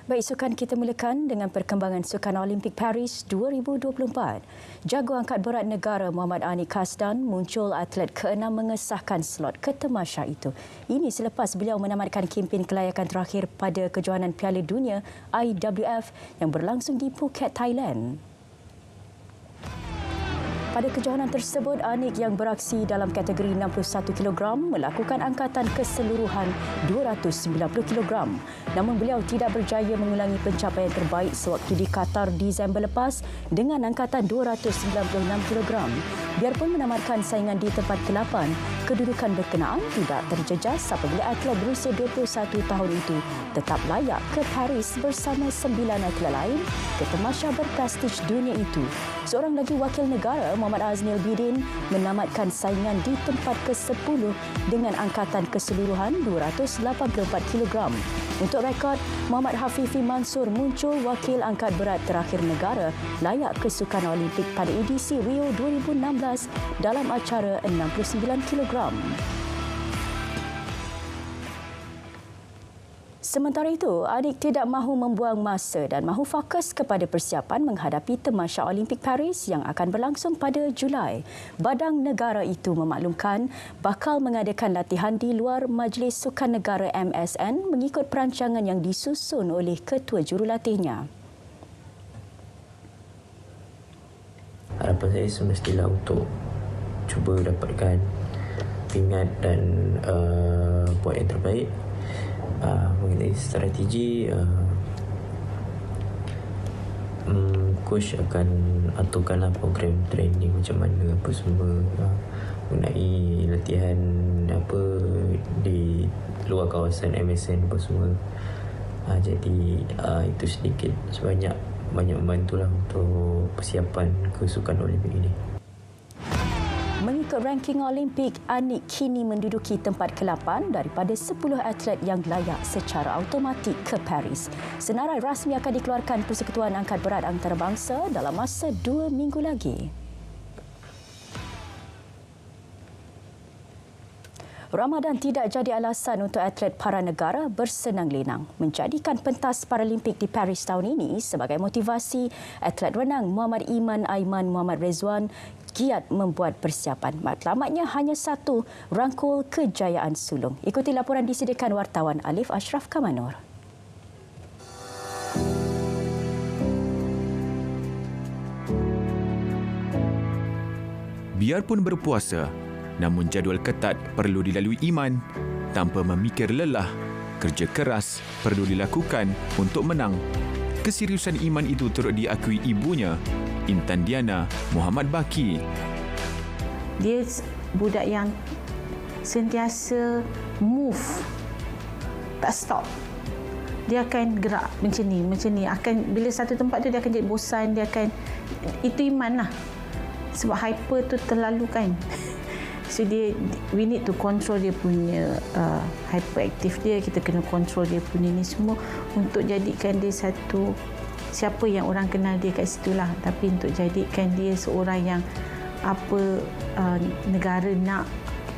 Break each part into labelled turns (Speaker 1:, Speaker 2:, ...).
Speaker 1: Baik, sukan kita mulakan dengan perkembangan Sukan Olimpik Paris 2024. Jago angkat berat negara Muhammad Anik Kasdan muncul atlet ke-6 mengesahkan slot ke tamasya itu. Ini selepas beliau menamatkan kempen kelayakan terakhir pada kejohanan Piala Dunia IWF yang berlangsung di Phuket, Thailand. Pada kejohanan tersebut, Anik yang beraksi dalam kategori 61 kg melakukan angkatan keseluruhan 290 kg. Namun beliau tidak berjaya mengulangi pencapaian terbaik sewaktu di Qatar Disember lepas dengan angkatan 296 kg. Biarpun menamatkan saingan di tempat ke-8, kedudukan berkenaan tidak terjejas apabila atlet berusia 21 tahun itu tetap layak ke Paris bersama 9 atlet lain ke tamasya berprestij dunia itu. Seorang lagi wakil negara, Muhammad Aznil Bidin, menamatkan saingan di tempat ke-10 dengan angkatan keseluruhan 284 kg. Untuk rekod, Muhammad Hafifi Mansur muncul wakil angkat berat terakhir negara layak ke Sukan Olimpik pada edisi Rio 2016 dalam acara 69 kg. Sementara itu, Anik tidak mahu membuang masa dan mahu fokus kepada persiapan menghadapi tamasya Olimpik Paris yang akan berlangsung pada Julai. Badang negara itu memaklumkan bakal mengadakan latihan di luar Majlis Sukan Negara MSN mengikut perancangan yang disusun oleh ketua jurulatihnya.
Speaker 2: Harapan saya semestilah untuk cuba dapatkan pingat dan buat yang terbaik. Mengenai strategi, coach akan aturkanlah program training macam mana apa semua, mengenai latihan apa di luar kawasan MSN apa semua. Jadi itu sedikit sebanyak banyak membantulah untuk persiapan ke Sukan Olimpik ini.
Speaker 1: Mengikut ranking Olimpik, Anik kini menduduki tempat ke-8 daripada 10 atlet yang layak secara automatik ke Paris. Senarai rasmi akan dikeluarkan Persekutuan Angkat Berat Antarabangsa dalam masa 2 minggu lagi. Ramadan tidak jadi alasan untuk atlet para negara bersenang lenang. Menjadikan pentas Paralimpik di Paris tahun ini sebagai motivasi, atlet renang Muhammad Iman Aiman Muhammad Rezwan giat membuat persiapan. Matlamatnya hanya satu, rangkul kejayaan sulung. Ikuti laporan disediakan wartawan Alif Ashraf Kamanur.
Speaker 3: Biarpun berpuasa, namun jadual ketat perlu dilalui Iman tanpa memikir lelah. Kerja keras perlu dilakukan untuk menang. Keseriusan Iman itu turut diakui ibunya, Intan Diana Muhammad Baki.
Speaker 4: Dia budak yang sentiasa move, tak stop. Dia akan gerak macam ni. Akan bila satu tempat tu dia akan jadi bosan, dia akan, itu Iman lah. Sebab hyper tu terlalu kan. So we need to control dia punya hyperactive dia. Kita kena control dia punya ni semua untuk jadikan dia satu, siapa yang orang kenal dia kat situ lah. Tapi untuk jadikan dia seorang yang negara nak,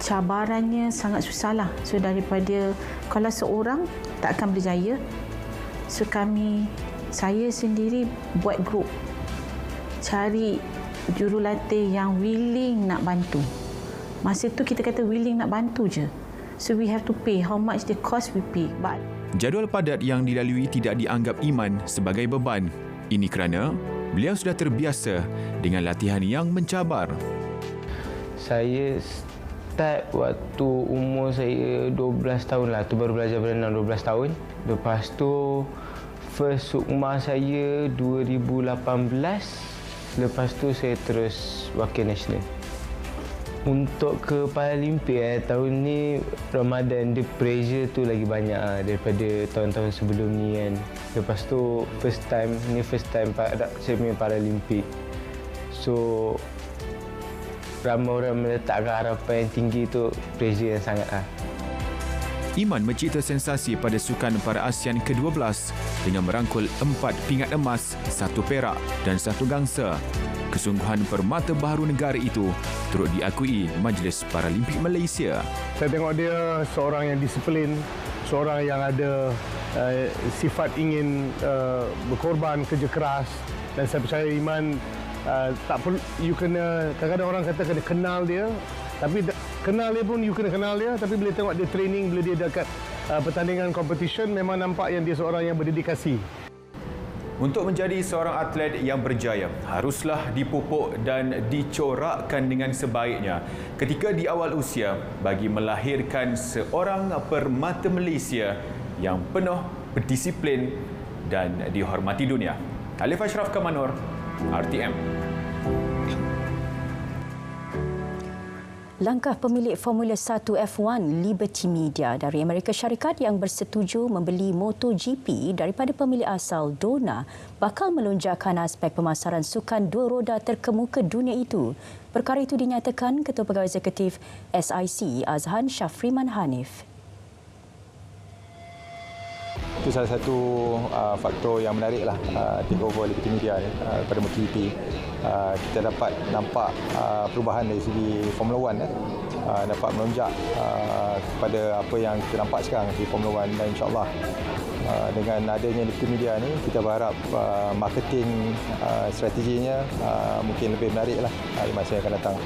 Speaker 4: cabarannya sangat susah lah. So daripada kalau seorang tak akan berjaya, so saya sendiri buat group, cari jurulatih yang willing nak bantu. Masa tu kita kata willing nak bantu je. So we have to pay. How much the cost we pay. But
Speaker 3: jadual padat yang dilalui tidak dianggap Iman sebagai beban. Ini kerana beliau sudah terbiasa dengan latihan yang mencabar.
Speaker 5: Saya start waktu umur saya 12 tahun lah. Tu baru belajar berenang 12 tahun. Lepas tu first sukma saya 2018. Lepas tu saya terus wakil nasional. Untuk ke Paralimpik tahun ni, Ramadan, the pressure tu lagi banyak daripada tahun-tahun sebelum ni kan. Lepas tu first time saya punya Paralimpik. So ramai orang meletakkan harapan yang tinggi tu, pressure yang sangat lah.
Speaker 3: Iman mencipta sensasi pada Sukan Para ASEAN ke-12 dengan merangkul 4 pingat emas, 1 perak dan 1 gangsa. Kesungguhan permata baharu negara itu turut diakui Majlis Paralimpik Malaysia.
Speaker 6: Saya tengok dia seorang yang disiplin, seorang yang ada sifat ingin berkorban, kerja keras, dan saya percaya Iman tak perlu kadang-kadang orang kata kena kenal dia, tapi kenal dia pun you kena kenal dia, tapi bila tengok dia training, bila dia dekat pertandingan competition, memang nampak yang dia seorang yang berdedikasi.
Speaker 3: Untuk menjadi seorang atlet yang berjaya, haruslah dipupuk dan dicorakkan dengan sebaiknya ketika di awal usia bagi melahirkan seorang permata Malaysia yang penuh berdisiplin dan dihormati dunia. Alif Ashraf Kamanur, RTM.
Speaker 1: Langkah pemilik Formula 1 F1 Liberty Media dari Amerika Syarikat yang bersetuju membeli MotoGP daripada pemilik asal Dorna bakal melonjakkan aspek pemasaran sukan dua roda terkemuka dunia itu. Perkara itu dinyatakan Ketua Pegawai Eksekutif SIC Azhan Shafriman Hanif.
Speaker 7: Itu salah satu faktor yang menariklah takeover Liberty Media pada MotoGP. Kita dapat nampak perubahan dari segi Formula 1 dapat melonjak kepada apa yang kita nampak sekarang di Formula 1, dan insyaAllah dengan adanya Liberty Media ni kita berharap marketing strateginya mungkin lebih menariklah di masa yang akan datang.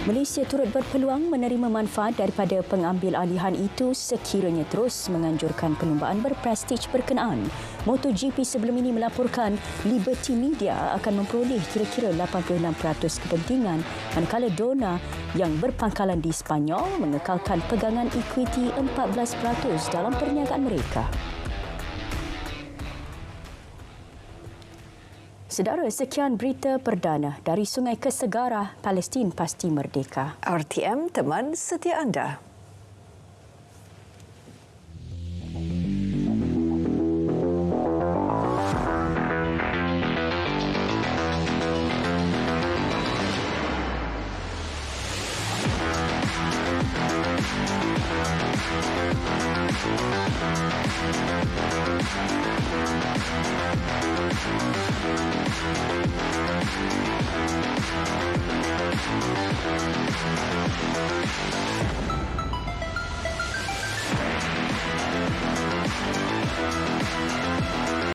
Speaker 1: Malaysia turut berpeluang menerima manfaat daripada pengambil alihan itu sekiranya terus menganjurkan perlumbaan berprestij berkenaan. MotoGP sebelum ini melaporkan Liberty Media akan memperoleh kira-kira 86% kepentingan, manakala Dorna yang berpangkalan di Sepanyol mengekalkan pegangan ekuiti 14% dalam perniagaan mereka. Saudara, sekian berita perdana dari Sungai Kesegarah, Palestin pasti merdeka.
Speaker 8: RTM, teman setia anda.